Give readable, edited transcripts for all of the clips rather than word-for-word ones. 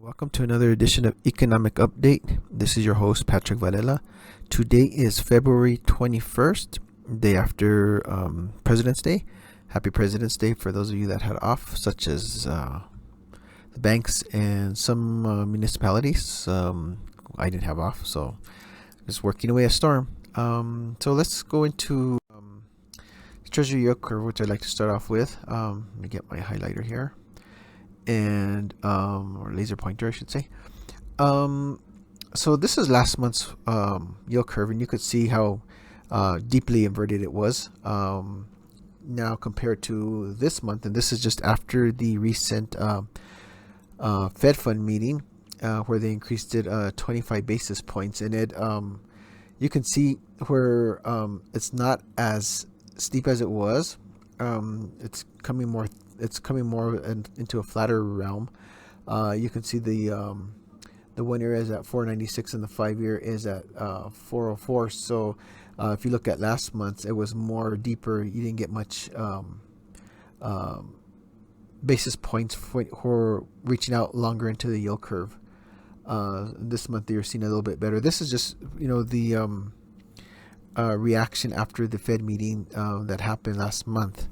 Welcome to another edition of Economic Update. This is your host, Patrick Varela. Today is February 21st, day after President's Day. Happy President's Day for those of you that had off, such as the banks and some municipalities. I didn't have off, so just working away a storm. So let's go into the Treasury yield curve, which I'd like to start off with. Let me get my highlighter here. And or laser pointer, I should say. So this is last month's yield curve, and you could see how deeply inverted it was now compared to this month. And this is just after the recent Fed Fund meeting where they increased it 25 basis points, and it you can see where it's not as steep as it was. It's coming more into a flatter realm. You can see the 1 year is at 496 and the 5 year is at 404. So if you look at last month, it was more deeper. You didn't get much basis points for reaching out longer into the yield curve. This month you're seeing a little bit better. This is just the reaction after the Fed meeting that happened last month.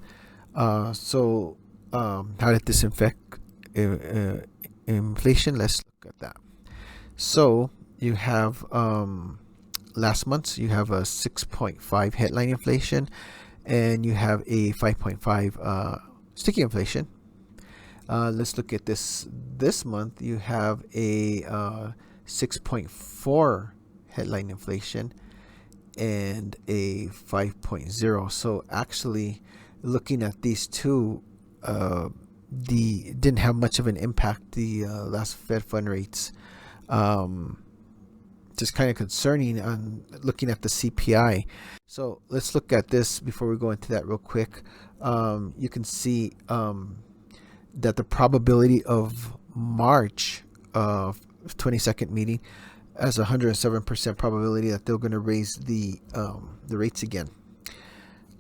So how did this affect inflation? Let's look at that. So you have last month you have a 6.5 headline inflation, and you have a 5.5 sticky inflation. Let's look at this month. You have a 6.4 headline inflation and a 5.0. So actually, looking at these two, didn't have much of an impact. The last Fed fund rates, just kind of concerning on looking at the CPI. So let's look at this before we go into that real quick. You can see that the probability of March 22nd meeting as 107% probability that they're going to raise the rates again.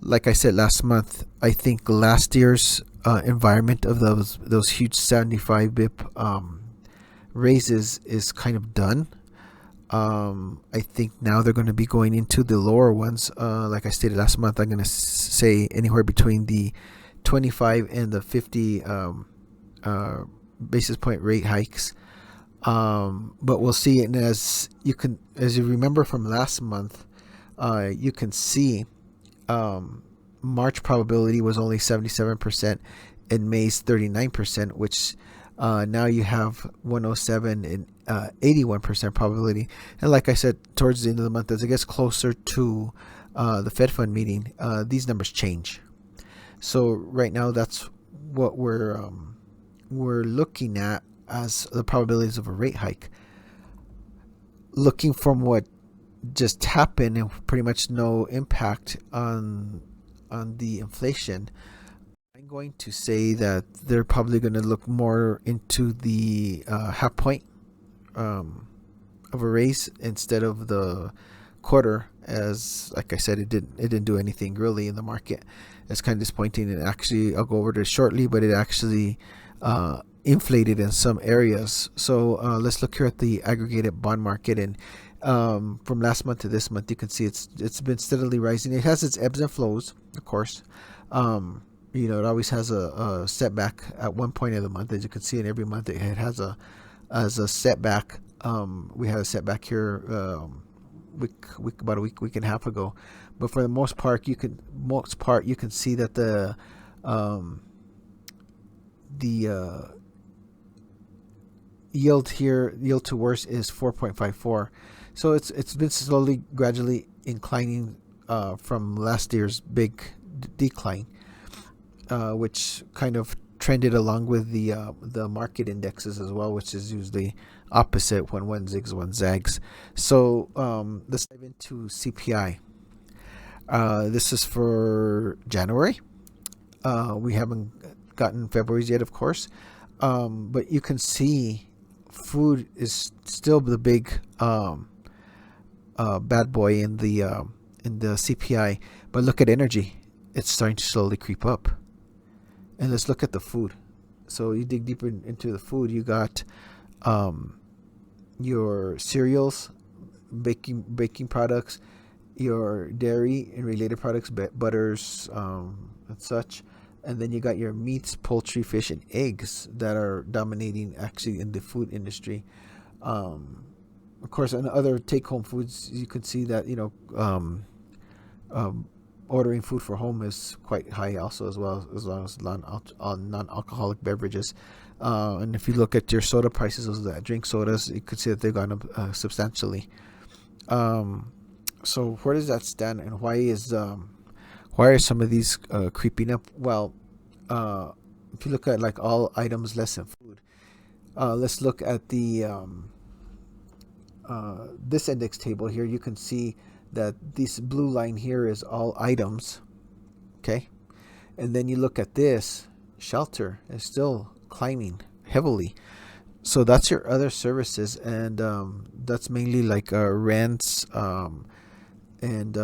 Like I said last month, I think last year's environment of those huge 75 bp raises is kind of done. I think now they're going to be going into the lower ones. Like I stated last month, I'm going to say anywhere between the 25 and the 50 basis point rate hikes. But we'll see. And as you remember from last month, you can see March probability was only 77% and May's 39%, which now you have 107 and 81% probability. And like I said, towards the end of the month, as it gets closer to the Fed Fund meeting, these numbers change. So right now, that's what we're looking at as the probabilities of a rate hike. Looking from what just happened and pretty much no impact on the inflation, I'm going to say that they're probably going to look more into the half point of a raise instead of the quarter. As like I said, it didn't do anything really in the market. It's kind of disappointing. And actually, I'll go over this shortly, but it actually inflated in some areas. So let's look here at the aggregated bond market, and from last month to this month, you can see it's been steadily rising. It has its ebbs and flows, of course. It always has a setback at one point of the month. As you can see, in every month it has a setback. We had a setback here about a week and a half ago, but for the most part you can see that the yield to worst is 4.54. So it's been slowly, gradually inclining from last year's big decline, which kind of trended along with the market indexes as well, which is usually opposite when one zigs, one zags. So let's dive into CPI. This is for January. We haven't gotten February's yet, of course, but you can see food is still the big bad boy in the CPI. But look at energy; it's starting to slowly creep up. And let's look at the food. So you dig deeper into the food, you got um, your cereals, baking products, your dairy and related products, butters, and such. And then you got your meats, poultry, fish, and eggs that are dominating actually in the food industry. Um, of course, in other take-home foods, you can see that um, ordering food for home is quite high also, as well as long as non-alcoholic beverages. And if you look at your soda prices, those that drink sodas, you could see that they've gone up substantially. Um, so where does that stand, and why are some of these creeping up? Well, uh, if you look at like all items less than food, let's look at the this index table here. You can see that this blue line here is all items, okay? And then you look at this, shelter is still climbing heavily. So that's your other services, and that's mainly like rents, and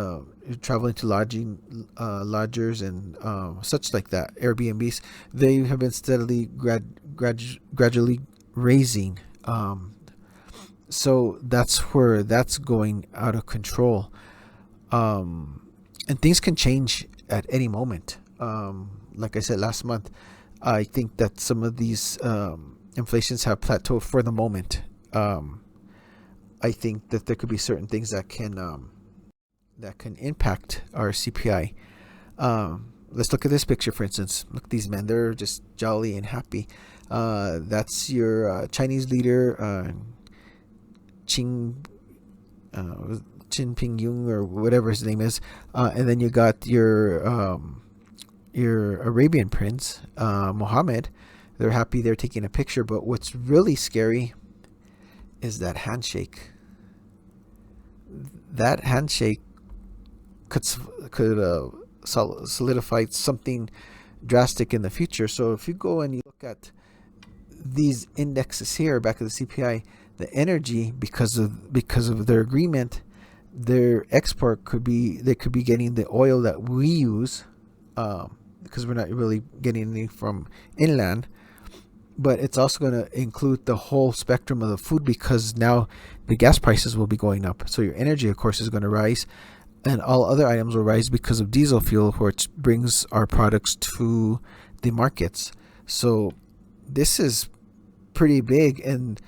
traveling to lodgers and such like that, Airbnbs. They have been steadily gradually raising. So that's where that's going out of control. And things can change at any moment. Like I said last month, I think that some of these inflations have plateaued for the moment. I think that there could be certain things that can impact our CPI. Let's look at this picture, for instance. Look, these men, they're just jolly and happy. That's your Chinese leader, Ching, Chin Ping Yung, or whatever his name is. And then you got your Arabian prince, Mohammed. They're happy, they're taking a picture. But what's really scary is that handshake. That handshake could solidify something drastic in the future. So if you go and you look at these indexes here back at the CPI, the energy, because of their agreement, their export could be, they could be getting the oil that we use, because we're not really getting any from inland. But it's also going to include the whole spectrum of the food, because now the gas prices will be going up. So your energy, of course, is going to rise, and all other items will rise because of diesel fuel, which brings our products to the markets. So this is pretty big. And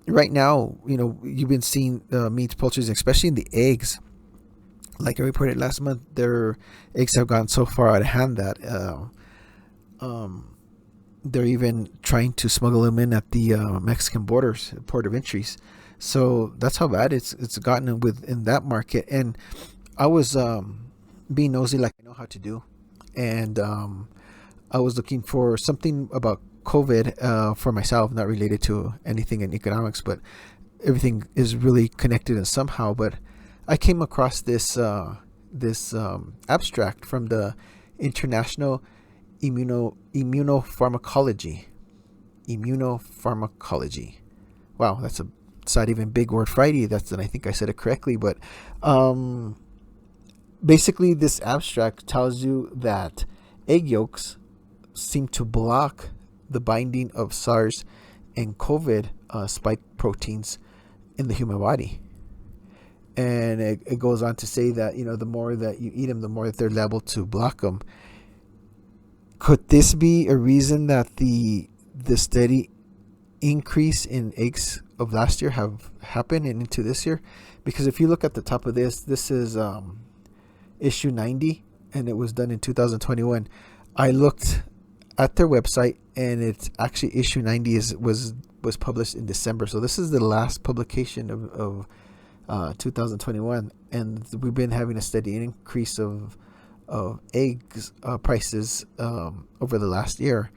right now, you've been seeing meats, poultry, especially in the eggs. Like I reported last month, their eggs have gone so far out of hand that they're even trying to smuggle them in at the Mexican borders, port of entries. So that's how bad it's gotten in that market. And I was being nosy, like I know how to do, and I was looking for something about COVID for myself, not related to anything in economics, but everything is really connected in somehow. But I came across this abstract from the International Immunopharmacology. Wow, it's not even big word Friday. And I think I said it correctly. But basically, this abstract tells you that egg yolks seem to block the binding of SARS and COVID spike proteins in the human body. And it goes on to say that, the more that you eat them, the more that they're liable to block them. Could this be a reason that the steady increase in eggs of last year have happened and into this year? Because if you look at the top of this is issue 90, and it was done in 2021. I looked at their website, and it's actually issue 90 was published in December. So this is the last publication of 2021, and we've been having a steady increase of eggs prices over the last year.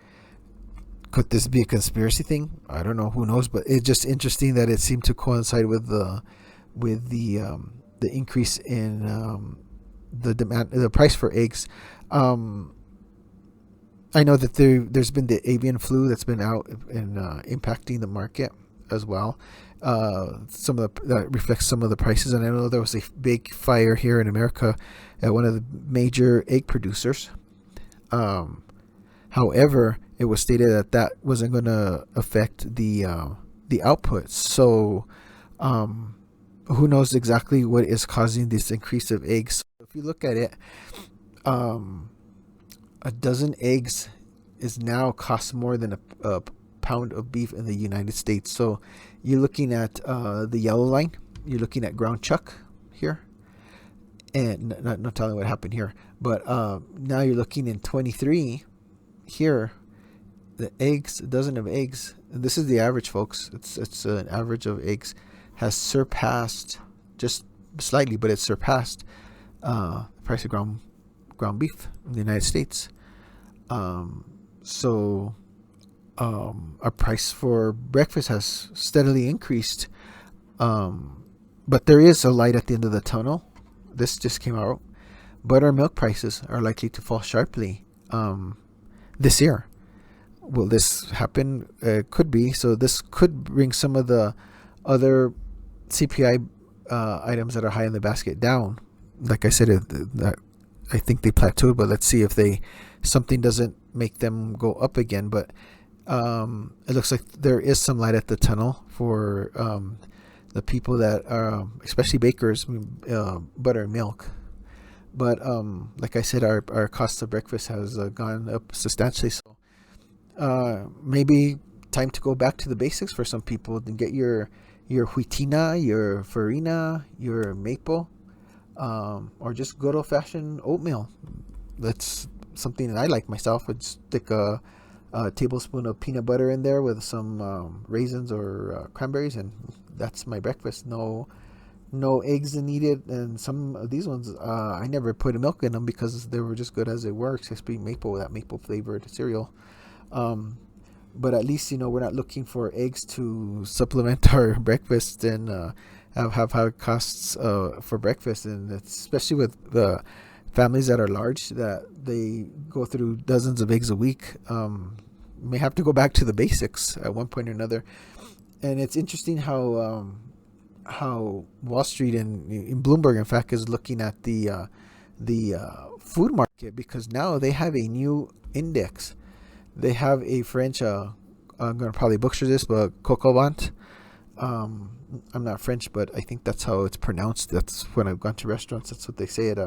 Could this be a conspiracy thing? I don't know. Who knows? But it's just interesting that it seemed to coincide with the increase in the demand, the price for eggs. I know that there's been the avian flu that's been out and impacting the market as well. That reflects some of the prices, and I know there was a big fire here in America at one of the major egg producers. However, it was stated that that wasn't going to affect the output. So who knows exactly what is causing this increase of eggs? If you look at it, um, a dozen eggs is now cost more than a pound of beef in the United States. So you're looking at the yellow line. You're looking at ground chuck here, and not telling what happened here. But now you're looking in 23 here. The eggs, a dozen of eggs. And this is the average, folks. It's an average of eggs has surpassed just slightly, but it's surpassed the price of ground beef in the United States. So our price for breakfast has steadily increased, but there is a light at the end of the tunnel. This just came out, but our milk prices are likely to fall sharply this year. Will this happen? Could be. So this could bring some of the other CPI items that are high in the basket down. Like I said, I think they plateaued, but let's see if something doesn't make them go up again. But it looks like there is some light at the tunnel for the people that are, especially bakers, butter and milk. But like I said, our cost of breakfast has gone up substantially. So maybe time to go back to the basics for some people and get your wheatina, your farina, your maple, or just good old-fashioned oatmeal. That's something that I like myself. I'd stick a tablespoon of peanut butter in there with some raisins or cranberries, and that's my breakfast. No eggs needed. And some of these ones, I never put milk in them because they were just good as they were, especially maple, that maple flavored cereal. But at least, we're not looking for eggs to supplement our breakfast and have high costs for breakfast. And especially with the families that are large, that they go through dozens of eggs a week, may have to go back to the basics at one point or another. And it's interesting how Wall Street and in Bloomberg, in fact, is looking at the food market, because now they have a new index. They have a French, I'm going to probably butcher this, but Coq au vin. I'm not French, but I think that's how it's pronounced. That's when I've gone to restaurants, that's what they say it.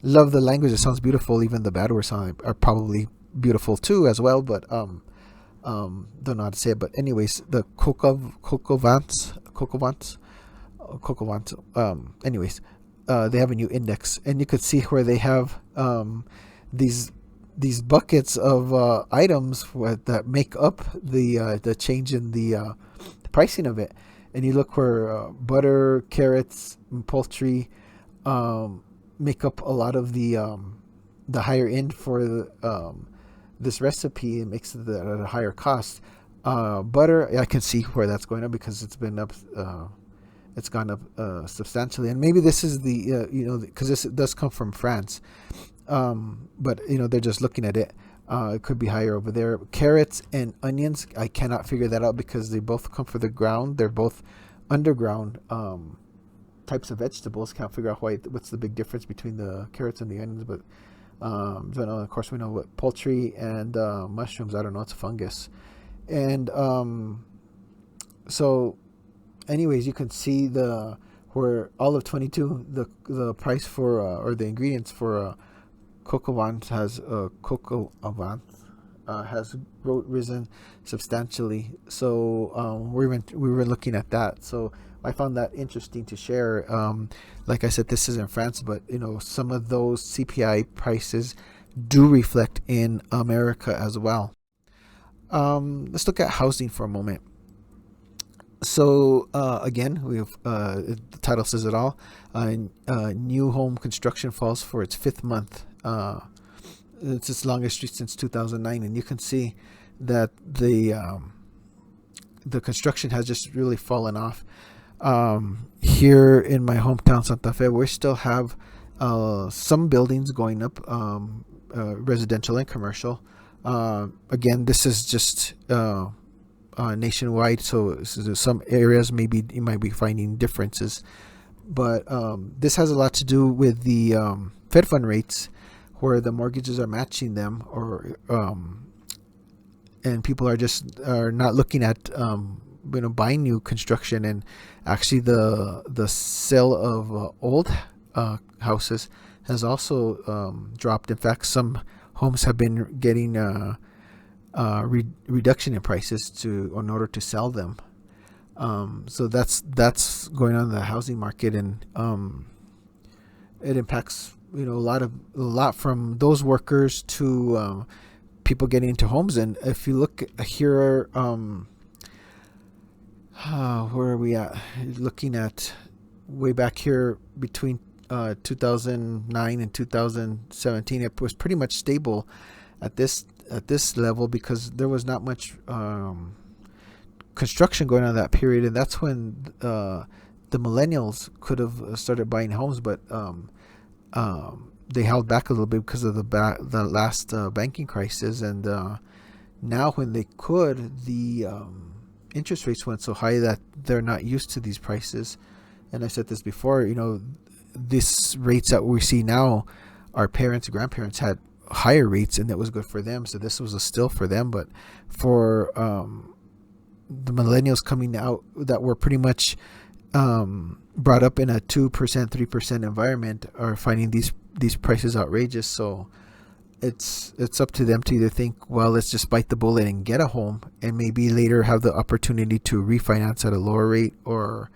Love the language. It sounds beautiful. Even the bad words are probably beautiful too as well, but don't know how to say it. But anyways, the Coq au vin. Anyways, they have a new index, and you could see where they have these buckets of items that make up the change in the pricing of it. And you look where butter, carrots, and poultry make up a lot of the higher end for this recipe. It makes it at a higher cost. Butter, I can see where that's going up because it's been up. It's gone up substantially, and maybe this is because this does come from France. But they're just looking at it. It could be higher over there. Carrots and onions, I cannot figure that out because they both come from the ground. They're both underground types of vegetables. Can't figure out what's the big difference between the carrots and the onions. But don't know. Of course, we know what poultry and mushrooms. I don't know. It's a fungus. And so, anyways, you can see where all of 22 the price for or the ingredients for Coq au vin has risen substantially. So we were looking at that. So I found that interesting to share. Like I said, this is in France, but some of those CPI prices do reflect in America as well. Let's look at housing for a moment. So again, the title says it all. New home construction falls for its fifth month. It's its longest streak since 2009, and you can see that the construction has just really fallen off. Here in my hometown, Santa Fe, we still have some buildings going up, residential and commercial. Again, this is just nationwide, so some areas maybe you might be finding differences, but this has a lot to do with the Fed fund rates, where the mortgages are matching them, or and people are not looking at buying new construction, and actually the sale of old houses has also dropped. In fact, some homes have been getting reduction in prices in order to sell them. So that's going on in the housing market, and it impacts a lot from those workers to people getting into homes. And if you look here, where are we at? Looking at way back here between 2009 and 2017, it was pretty much stable at this level because there was not much construction going on that period, and that's when the millennials could have started buying homes, but they held back a little bit because of the last banking crisis, and now when they could, the interest rates went so high that they're not used to these prices. And I said this before, these rates that we see now, our parents and grandparents had higher rates, and that was good for them, so this was a steal for them. But for the millennials coming out that were pretty much brought up in a 2%, 3% environment, are finding these prices outrageous. So it's up to them to either think, well, let's just bite the bullet and get a home, and maybe later have the opportunity to refinance at a lower rate, or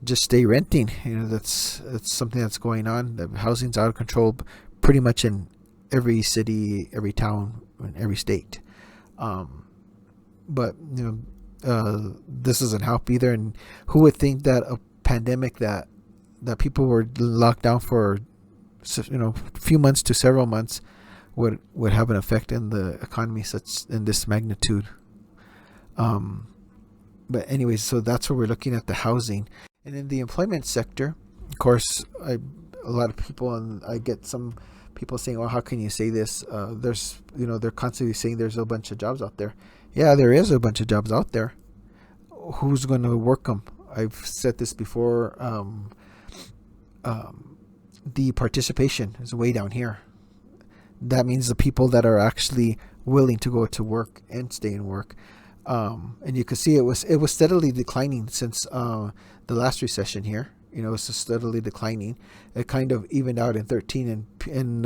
just stay renting. That's something that's going on. The housing's out of control pretty much in every city, every town, and every state. But this doesn't help either. And who would think that a pandemic that people were locked down for a few months to several months would have an effect in the economy such in this magnitude. But anyways, so that's where we're looking at the housing. And in the employment sector, of course, a lot of people, and I get some people saying, well, how can you say this? There's, they're constantly saying there's a bunch of jobs out there. Yeah, there is a bunch of jobs out there. Who's going to work them? I've said this before. The participation is way down here. That means the people that are actually willing to go to work and stay in work. And you can see it was steadily declining since the last recession here. It's just steadily declining. It kind of evened out in 13, and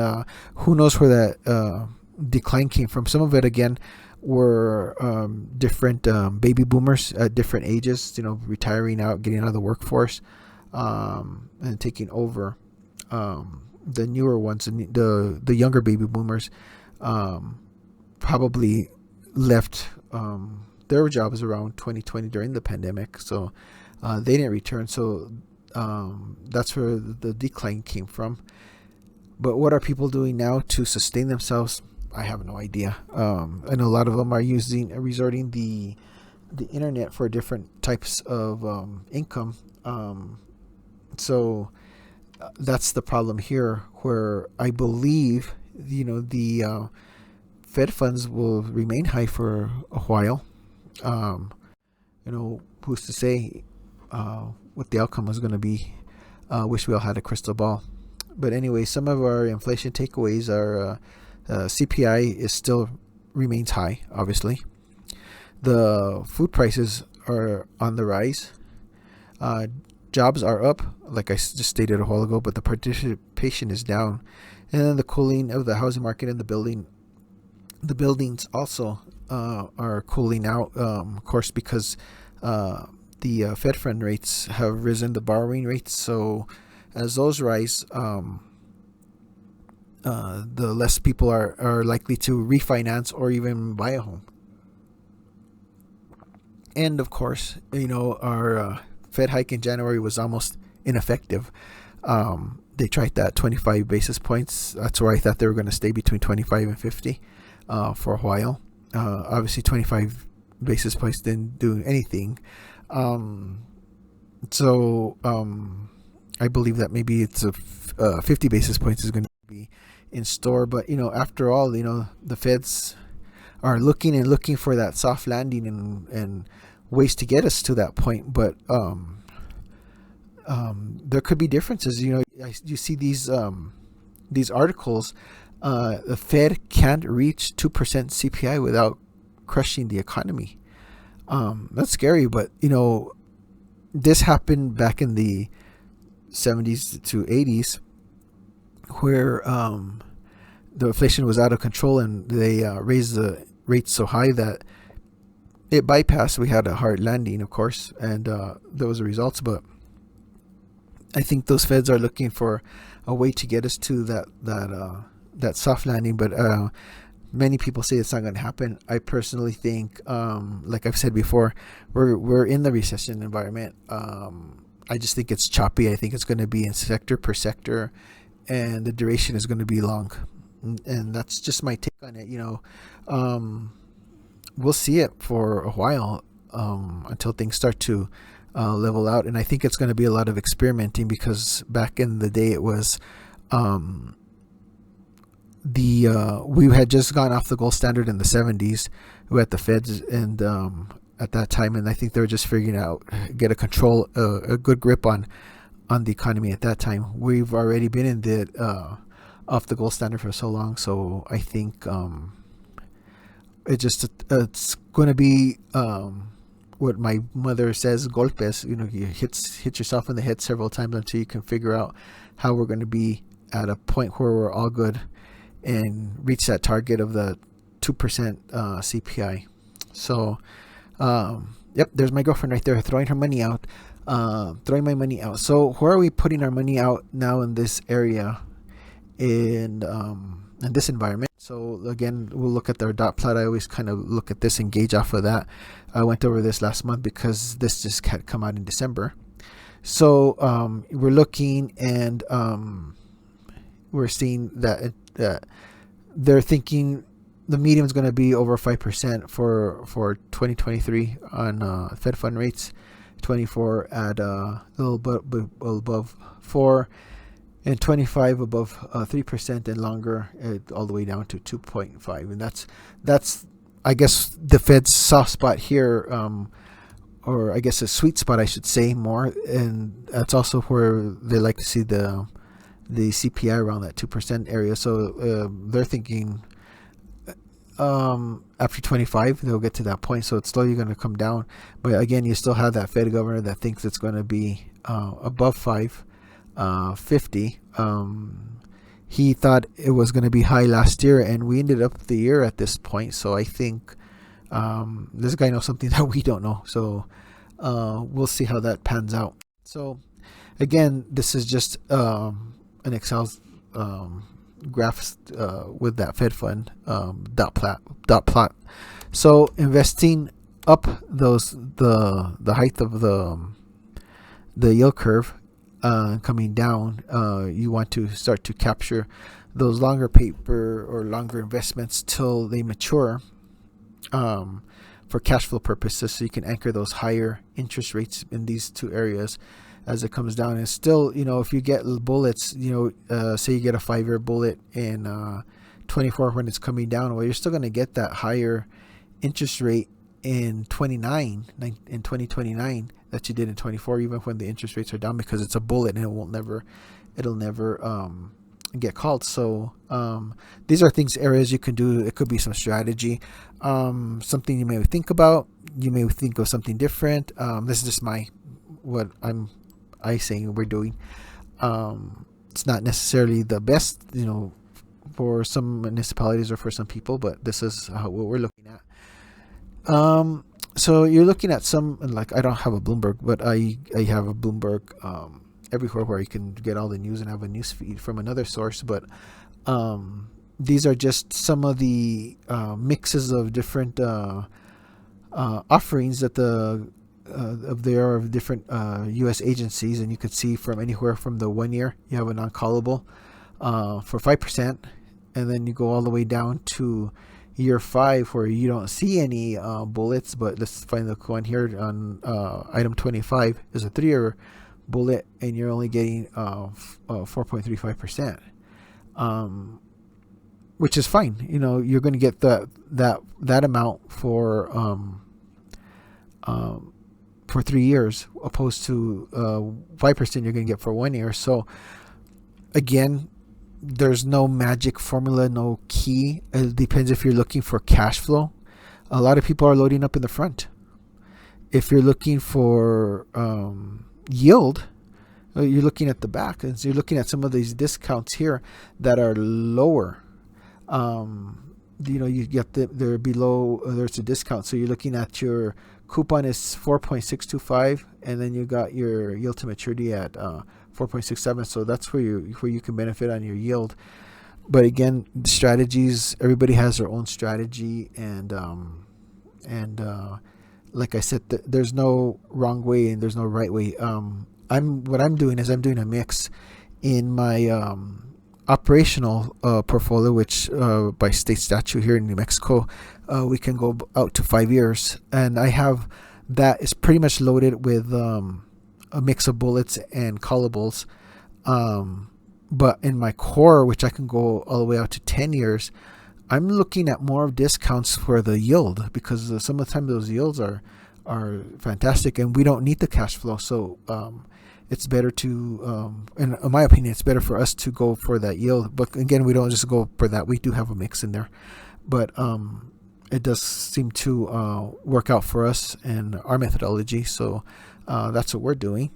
who knows where that decline came from. Some of it, again, were different baby boomers at different ages, retiring out, getting out of the workforce, and taking over. The newer ones, the younger baby boomers, probably left their jobs around 2020 during the pandemic, so they didn't return. So that's where the decline came from. But what are people doing now to sustain themselves? I have no idea. And a lot of them are resorting the internet for different types of income. So that's the problem here, where I believe the Fed funds will remain high for a while. Who's to say what the outcome is going to be? Wish we all had a crystal ball. But anyway, some of our inflation takeaways are CPI still remains high, obviously. The food prices are on the rise. Jobs are up, like I just stated a while ago, but the participation is down. And then the cooling of the housing market and the buildings also are cooling out, of course, because the Fed fund rates have risen, the borrowing rates. So as those rise, the less people are likely to refinance or even buy a home. And of course, our Fed hike in January was almost ineffective. They tried that 25 basis points. That's where I thought they were going to stay between 25 and 50 for a while. Obviously, 25 basis points didn't do anything. So I believe that maybe it's 50 basis points is going to be in store. But, after all, the Feds are looking for that soft landing and ways to get us to that point. But there could be differences. You see these articles. The Fed can't reach 2% CPI without crushing the economy. That's scary, but this happened back in the 70s to 80s, where the inflation was out of control, and they raised the rates so high that it bypassed. We had a hard landing, of course, and those are results. But I think those Feds are looking for a way to get us to that soft landing. But many people say it's not going to happen. I personally think, like I've said before, we're in the recession environment. I just think it's choppy. I think it's going to be in sector per sector, and the duration is going to be long. And that's just my take on it. We'll see it for a while, until things start to level out. And I think it's going to be a lot of experimenting, because back in the day it was we had just gone off the gold standard in the 70s. We had the Feds, and at that time, and I think they were just figuring out get a good grip on the economy at that time. We've already been in the off the gold standard for so long, so I think it's going to be what my mother says, golpes. You hit yourself in the head several times until you can figure out how we're going to be at a point where we're all good and reach that target of the 2% CPI. So, yep, there's my girlfriend right there throwing her money out, throwing my money out. So where are we putting our money out now in this area, in this environment? So again, we'll look at our dot plot. I always kind of look at this and gauge off of that. I went over this last month because this just had come out in December. So we're looking, and we're seeing that they're thinking the median is going to be over 5% for 2023 on Fed fund rates, 24 at a little above 4, and 25 above 3%, and longer all the way down to 2.5. And that's I guess the Fed's soft spot here, or I guess a sweet spot, I should say, more. And that's also where they like to see the CPI around that 2% area. So they're thinking after 25 they'll get to that point, so it's slowly going to come down. But again, you still have that Fed governor that thinks it's going to be above 550. He thought it was going to be high last year, and we ended up the year at this point. So I think this guy knows something that we don't know. So we'll see how that pans out. So again, this is just an Excel graphs with that Fed fund dot plot. So investing up the height of the yield curve, coming down, you want to start to capture those longer paper or longer investments till they mature, for cash flow purposes, so you can anchor those higher interest rates in these two areas as it comes down. And still, if you get bullets, say you get a 5-year bullet in 24 when it's coming down, well, you're still going to get that higher interest rate in 2029 that you did in 24, even when the interest rates are down, because it's a bullet and it'll never get called. So these are areas you can do. It could be some strategy, something you may think about. You may think of something different. This is just what I saying we're doing. It's not necessarily the best, for some municipalities or for some people, but this is what we're looking at. So you're looking at I don't have a Bloomberg, but I have a Bloomberg everywhere where you can get all the news and have a news feed from another source. But these are just some of the mixes of different offerings that there are different U.S. agencies, and you could see from anywhere from the 1 year you have a non-callable for 5%, and then you go all the way down to year 5 where you don't see any bullets. But let's find the one here on item 25 is a 3-year bullet, and you're only getting 4.35%, which is fine. You're going to get that amount for 3 years, opposed to 5% you're going to get for 1 year. So again, there's no magic formula, no key. It depends if you're looking for cash flow. A lot of people are loading up in the front. If you're looking for yield, you're looking at the back, and so you're looking at some of these discounts here that are lower. You get they're below. There's a discount, so you're looking at your coupon is 4.625, and then you got your yield to maturity at 4.67. So that's where you can benefit on your yield. But again, the strategies, everybody has their own strategy, and like I said, there's no wrong way and there's no right way. What I'm doing is I'm doing a mix in my operational portfolio, which by state statute here in New Mexico, we can go out to 5 years, and I have that is pretty much loaded with a mix of bullets and callables. But in my core, which I can go all the way out to 10 years, I'm looking at more of discounts for the yield, because some of the time those yields are fantastic, and we don't need the cash flow. So it's better to, in my opinion, it's better for us to go for that yield. But again, we don't just go for that. We do have a mix in there, but it does seem to work out for us and our methodology. So that's what we're doing.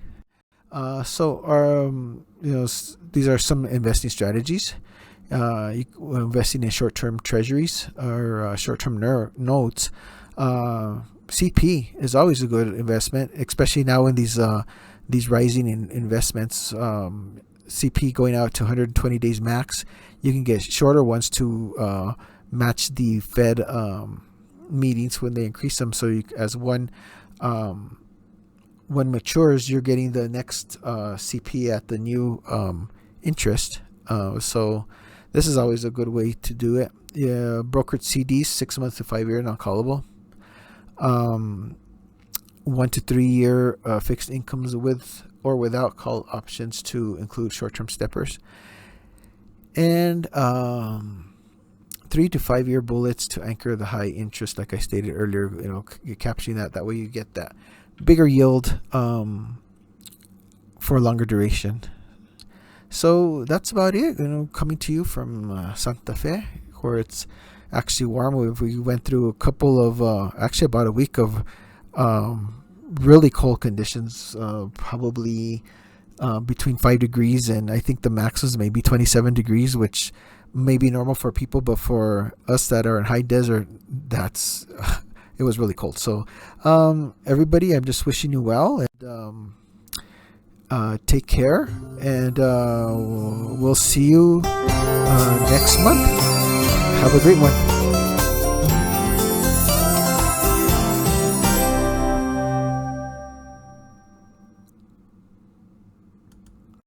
These are some investing strategies. Investing in short-term treasuries or short-term notes. CP is always a good investment, especially now in these rising investments. CP going out to 120 days max. You can get shorter ones to match the Fed meetings when they increase them. So as one matures, you're getting the next CP at the new interest. So this is always a good way to do it. Yeah, brokered CDs, 6 months to 5 year, non-callable. 1 to 3 year fixed incomes with or without call options to include short-term steppers. And 3 to 5 year bullets to anchor the high interest, like I stated earlier. You're capturing that way you get that bigger yield for a longer duration. So that's about it. Coming to you from Santa Fe, where it's actually warm. We went through a couple of actually about a week of really cold conditions, probably between 5 degrees and I think the max was maybe 27 degrees, which may be normal for people, but for us that are in high desert, it was really cold. So everybody, I'm just wishing you well, and take care, and we'll see you next month. Have a great one.